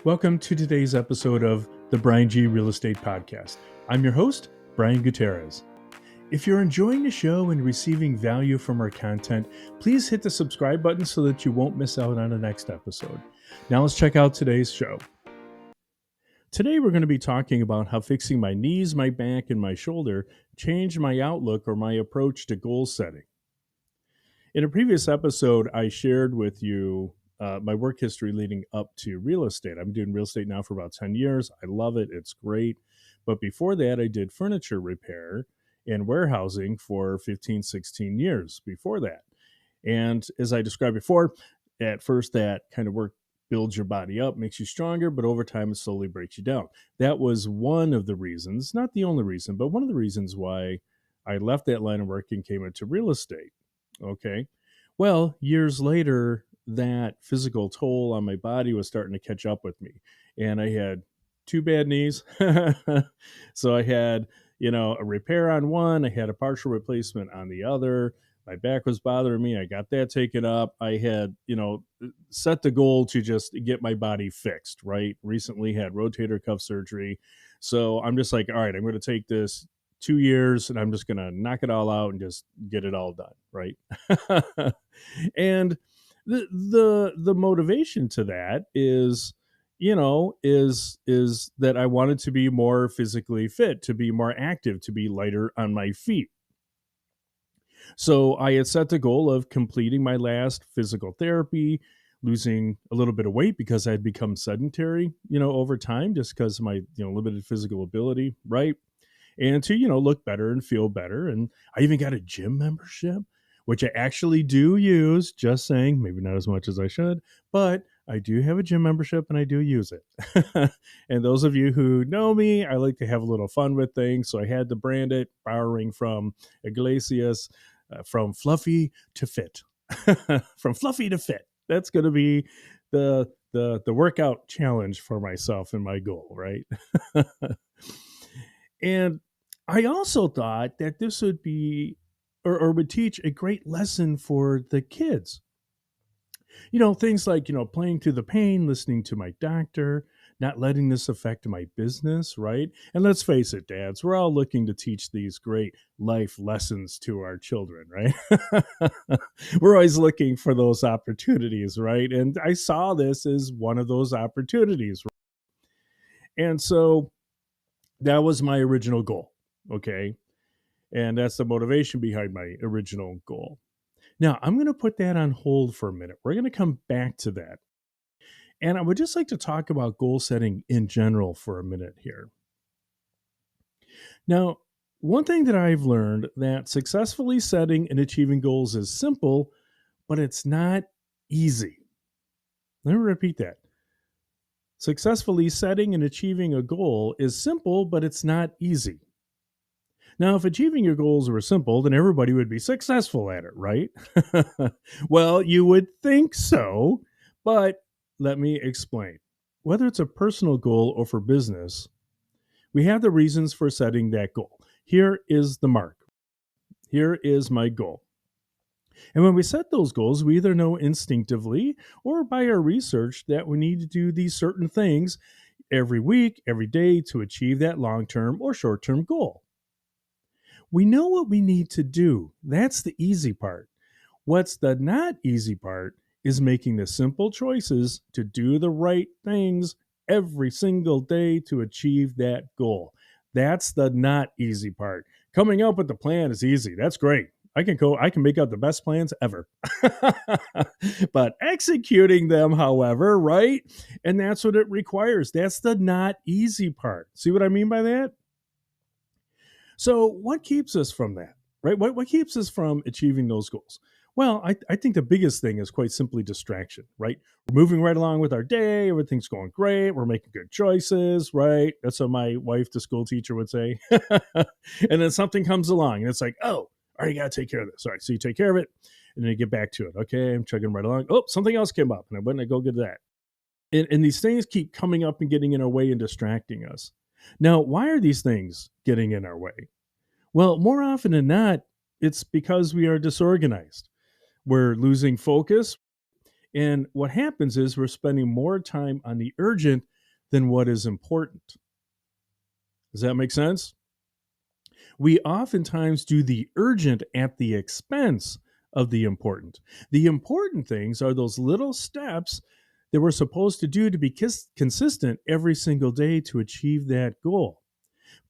Welcome to today's episode of the Bryan G Real Estate Podcast. I'm your host, Brian Gutierrez. If you're enjoying the show and receiving value from our content, please hit the subscribe button so that you won't miss out on the next episode. Now let's check out today's show. Today we're going to be talking about how fixing my knees, my back, and my shoulder changed my outlook or my approach to goal setting. In a previous episode, I shared with you my work history leading up to real estate. I'm doing real estate now for about 10 years. I love it. It's great. But before that, I did furniture repair and warehousing for 15, 16 years before that. And as I described before, at first that kind of work builds your body up, makes you stronger, but over time it slowly breaks you down. That was one of the reasons, not the only reason, but one of the reasons why I left that line of work and came into real estate. Okay. Well, years later, that physical toll on my body was starting to catch up with me. And I had two bad knees. So I had, a repair on one. I had a partial replacement on the other. My back was bothering me. I got that taken up. I had, set the goal to just get my body fixed, right? Recently had rotator cuff surgery. So I'm just like, all right, I'm going to take this 2 years and I'm just going to knock it all out and just get it all done, right? And the motivation to that is that I wanted to be more physically fit, to be more active, to be lighter on my feet. So I had set the goal of completing my last physical therapy, losing a little bit of weight because I had become sedentary, over time, just because of my, limited physical ability, right? And to, look better and feel better. And I even got a gym membership, which I actually do use, just saying, maybe not as much as I should, but I do have a gym membership and I do use it. And those of you who know me, I like to have a little fun with things. So I had to brand it, borrowing from Iglesias, from fluffy to fit. From fluffy to fit. That's going to be the workout challenge for myself and my goal, right? And I also thought that this would be or would teach a great lesson for the kids. Things like, playing through the pain, listening to my doctor, not letting this affect my business, right? And let's face it, dads, we're all looking to teach these great life lessons to our children, right? We're always looking for those opportunities, right? And I saw this as one of those opportunities. And so that was my original goal, okay? And that's the motivation behind my original goal. Now, I'm going to put that on hold for a minute. We're going to come back to that. And I would just like to talk about goal setting in general for a minute here. Now, one thing that I've learned that successfully setting and achieving goals is simple, but it's not easy. Let me repeat that. Successfully setting and achieving a goal is simple, but it's not easy. Now, if achieving your goals were simple, then everybody would be successful at it, right? Well, you would think so, but let me explain. Whether it's a personal goal or for business, we have the reasons for setting that goal. Here is the mark. Here is my goal. And when we set those goals, we either know instinctively or by our research that we need to do these certain things every week, every day to achieve that long-term or short-term goal. We know what we need to do. That's the easy part. What's the not easy part is making the simple choices to do the right things every single day to achieve that goal. That's the not easy part. Coming up with the plan is easy. That's great. I can make out the best plans ever. But executing them, however, right? And that's what it requires. That's the not easy part. See what I mean by that? So what keeps us from that, right? What keeps us from achieving those goals? Well, I think the biggest thing is quite simply distraction, right? We're moving right along with our day. Everything's going great. We're making good choices, right? That's what my wife, the school teacher, would say. And then something comes along and it's like, oh, all right, you got to take care of this. All right, so you take care of it and then you get back to it. Okay, I'm chugging right along. Oh, something else came up and I went and go get that. And these things keep coming up and getting in our way and distracting us. Now, why are these things getting in our way? Well, more often than not, it's because we are disorganized. We're losing focus. And what happens is we're spending more time on the urgent than what is important. Does that make sense? We oftentimes do the urgent at the expense of the important. The important things are those little steps that we're supposed to do to be consistent every single day to achieve that goal.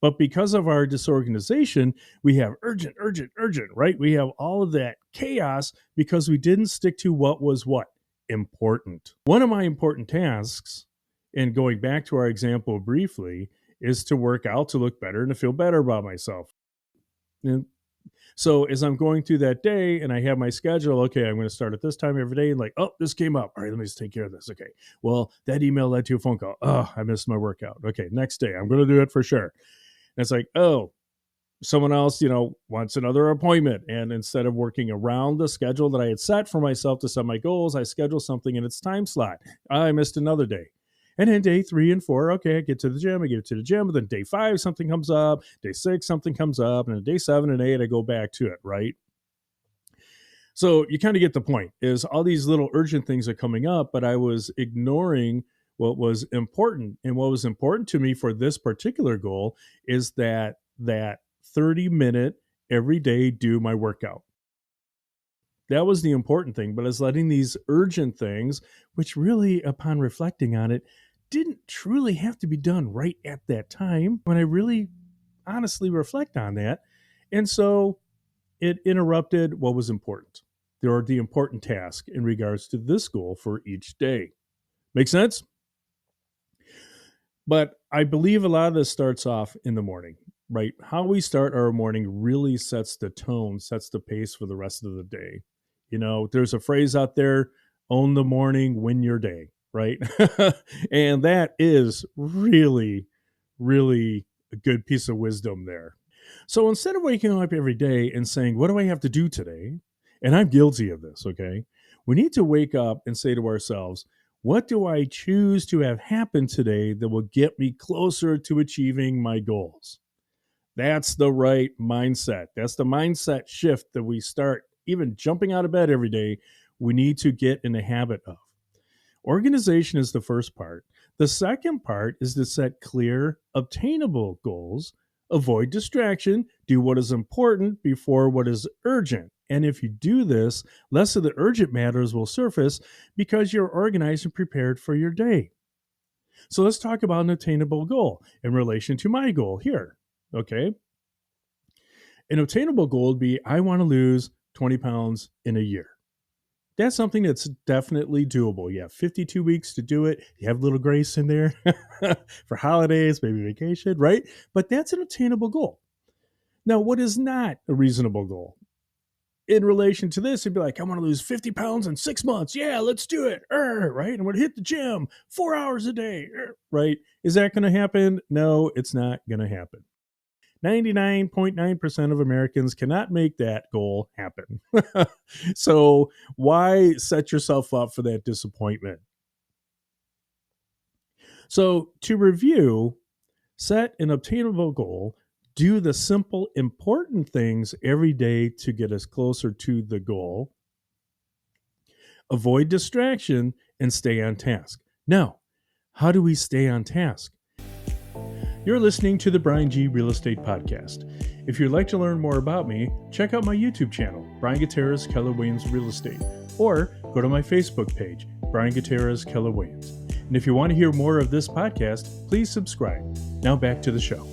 But because of our disorganization, we have urgent, urgent, urgent, right? We have all of that chaos because we didn't stick to what was what? Important. One of my important tasks, and going back to our example briefly, is to work out to look better and to feel better about myself. And so as I'm going through that day and I have my schedule, okay, I'm going to start at this time every day. And like, oh, this came up. All right, let me just take care of this. Okay. Well, that email led to a phone call. Oh, I missed my workout. Okay. Next day, I'm going to do it for sure. And it's like, oh, someone else, wants another appointment. And instead of working around the schedule that I had set for myself to set my goals, I schedule something in its time slot. I missed another day. And then day 3 and 4, okay, I get to the gym, I get to the gym. And then day 5, something comes up. Day 6, something comes up. And then day 7 and 8, I go back to it, right? So you kind of get the point, is all these little urgent things are coming up, but I was ignoring what was important. And what was important to me for this particular goal is that 30-minute every day do my workout. That was the important thing, but I was letting these urgent things, which really, upon reflecting on it, didn't truly have to be done right at that time when I really honestly reflect on that. And so it interrupted what was important. There are the important tasks in regards to this goal for each day. Make sense? But I believe a lot of this starts off in the morning, right? How we start our morning really sets the tone, sets the pace for the rest of the day. There's a phrase out there, own the morning, win your day, right? And that is really, really a good piece of wisdom there. So instead of waking up every day and saying, what do I have to do today? And I'm guilty of this, okay? We need to wake up and say to ourselves, what do I choose to have happen today that will get me closer to achieving my goals? That's the right mindset. That's the mindset shift that we start even jumping out of bed every day. We need to get in the habit of. Organization is the first part. The second part is to set clear, obtainable goals, avoid distraction, do what is important before what is urgent. And if you do this, less of the urgent matters will surface because you're organized and prepared for your day. So let's talk about an attainable goal in relation to my goal here. Okay. An obtainable goal would be I want to lose 20 pounds in a year. That's something that's definitely doable. You have 52 weeks to do it. You have a little grace in there for holidays, maybe vacation, right? But that's an attainable goal. Now, what is not a reasonable goal? In relation to this, it'd be like, I want to lose 50 pounds in 6 months. Yeah, let's do it. Right? I'm going to hit the gym 4 hours a day. Right? Is that going to happen? No, it's not going to happen. 99.9% of Americans cannot make that goal happen. So why set yourself up for that disappointment? So to review, set an obtainable goal, do the simple, important things every day to get us closer to the goal, avoid distraction, and stay on task. Now, how do we stay on task? You're listening to the Bryan G Real Estate Podcast. If you'd like to learn more about me, check out my YouTube channel, Bryan Gutierrez Keller Williams Real Estate, or go to my Facebook page, Bryan Gutierrez Keller Williams. And if you want to hear more of this podcast, please subscribe. Now back to the show.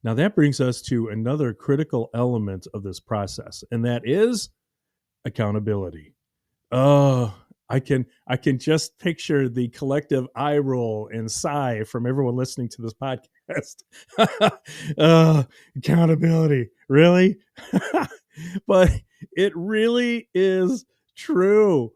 Now that brings us to another critical element of this process, and that is accountability. Oh, I can just picture the collective eye roll and sigh from everyone listening to this podcast. Accountability, really? But it really is true.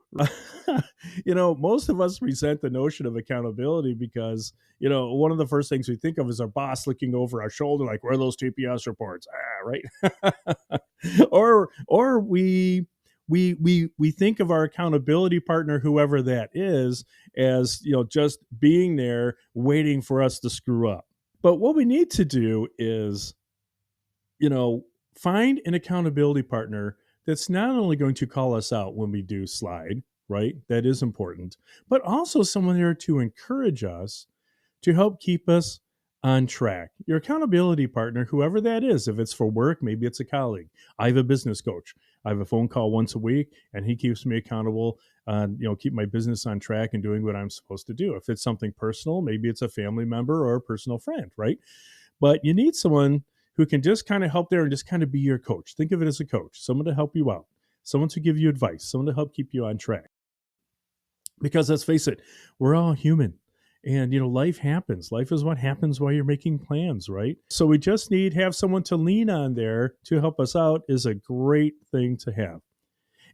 Most of us resent the notion of accountability because, one of the first things we think of is our boss looking over our shoulder, like, where are those TPS reports? Right? or we think of our accountability partner, whoever that is, as, just being there waiting for us to screw up. But what we need to do is, find an accountability partner that's not only going to call us out when we do slide, right? That is important, but also someone there to encourage us to help keep us on track. Your accountability partner, whoever that is, if it's for work, maybe it's a colleague. I have a business coach. I have a phone call once a week, and he keeps me accountable. Keep my business on track and doing what I'm supposed to do. If it's something personal, maybe it's a family member or a personal friend, right? But you need someone who can just kind of help there and just kind of be your coach. Think of it as a coach, someone to help you out, someone to give you advice, someone to help keep you on track. Because let's face it, we're all human. And life happens. Life is what happens while you're making plans, right? So we just have someone to lean on there to help us out is a great thing to have.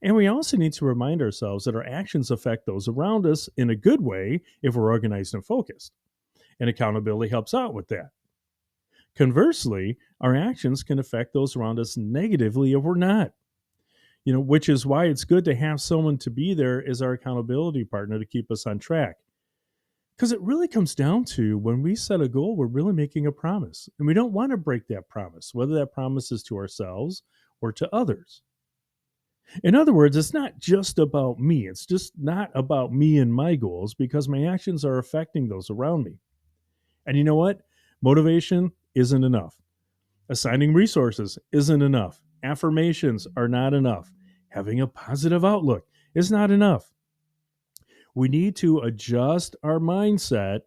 And we also need to remind ourselves that our actions affect those around us in a good way if we're organized and focused. And accountability helps out with that. Conversely, our actions can affect those around us negatively if we're not. Which is why it's good to have someone to be there as our accountability partner to keep us on track. Because it really comes down to when we set a goal, we're really making a promise. And we don't want to break that promise, whether that promise is to ourselves or to others. In other words, it's not just about me. It's just not about me and my goals because my actions are affecting those around me. And you know what? Motivation isn't enough. Assigning resources isn't enough. Affirmations are not enough. Having a positive outlook is not enough. We need to adjust our mindset,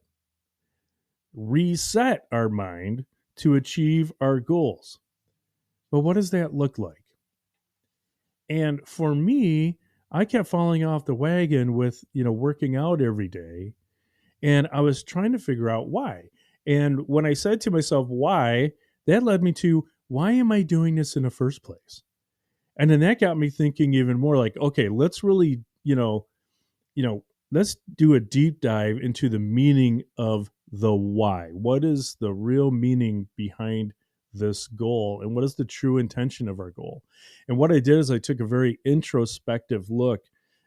reset our mind to achieve our goals. But what does that look like? And for me, I kept falling off the wagon with, working out every day. And I was trying to figure out why. And when I said to myself, why, that led me to, why am I doing this in the first place? And then that got me thinking even more like, okay, let's really, let's do a deep dive into the meaning of the why. What is the real meaning behind this goal? And what is the true intention of our goal? And what I did is I took a very introspective look,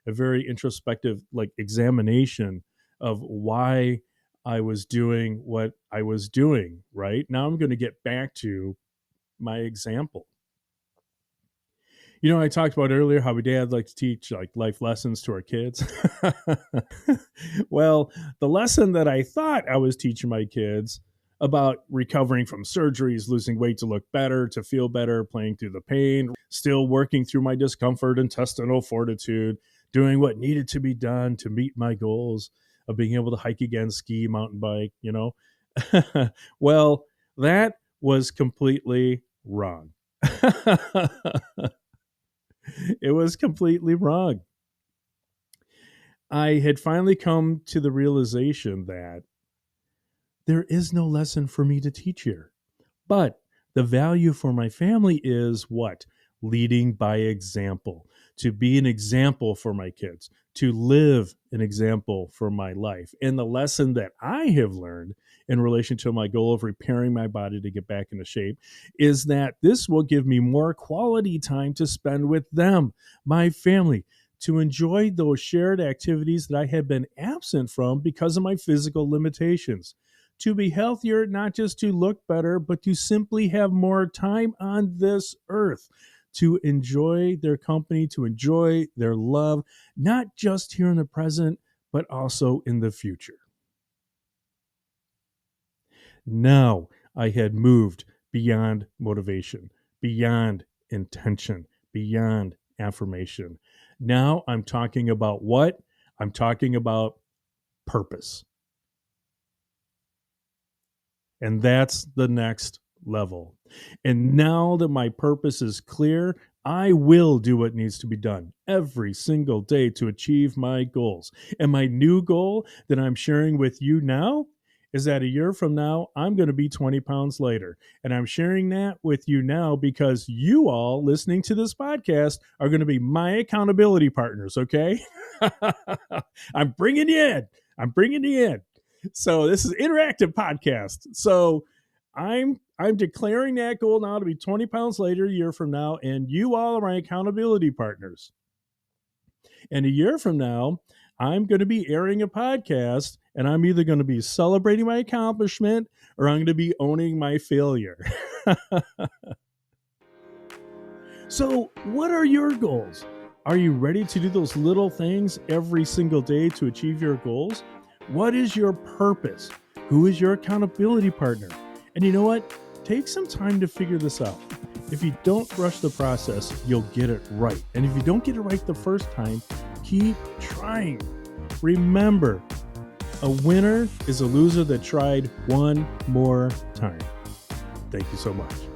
a very introspective examination of why I was doing what I was doing, right? Now I'm going to get back to my example. I talked about earlier how my dad liked to teach life lessons to our kids. Well, the lesson that I thought I was teaching my kids about recovering from surgeries, losing weight to look better, to feel better, playing through the pain, still working through my discomfort, intestinal fortitude, doing what needed to be done to meet my goals of being able to hike again, ski, mountain bike, Well, that was completely wrong. It was completely wrong. I had finally come to the realization that there is no lesson for me to teach here. But the value for my family is what? Leading by example, to be an example for my kids, to live an example for my life. And the lesson that I have learned in relation to my goal of repairing my body to get back into shape is that this will give me more quality time to spend with them, my family, to enjoy those shared activities that I had been absent from because of my physical limitations. To be healthier, not just to look better, but to simply have more time on this earth, to enjoy their company, to enjoy their love, not just here in the present, but also in the future. Now I had moved beyond motivation, beyond intention, beyond affirmation. Now I'm talking about what? I'm talking about purpose. And that's the next level. And now that my purpose is clear, I will do what needs to be done every single day to achieve my goals. And my new goal that I'm sharing with you now is that a year from now, I'm going to be 20 pounds lighter. And I'm sharing that with you now because you all listening to this podcast are going to be my accountability partners, okay? I'm bringing you in. I'm bringing you in. So this is an interactive podcast. So I'm declaring that goal now to be 20 pounds later a year from now, and you all are my accountability partners. And a year from now, I'm going to be airing a podcast, and I'm either going to be celebrating my accomplishment or I'm going to be owning my failure. So what are your goals? Are you ready to do those little things every single day to achieve your goals? What is your purpose? Who is your accountability partner? And you know what? Take some time to figure this out. If you don't rush the process, you'll get it right. And if you don't get it right the first time, keep trying. Remember, a winner is a loser that tried one more time. Thank you so much.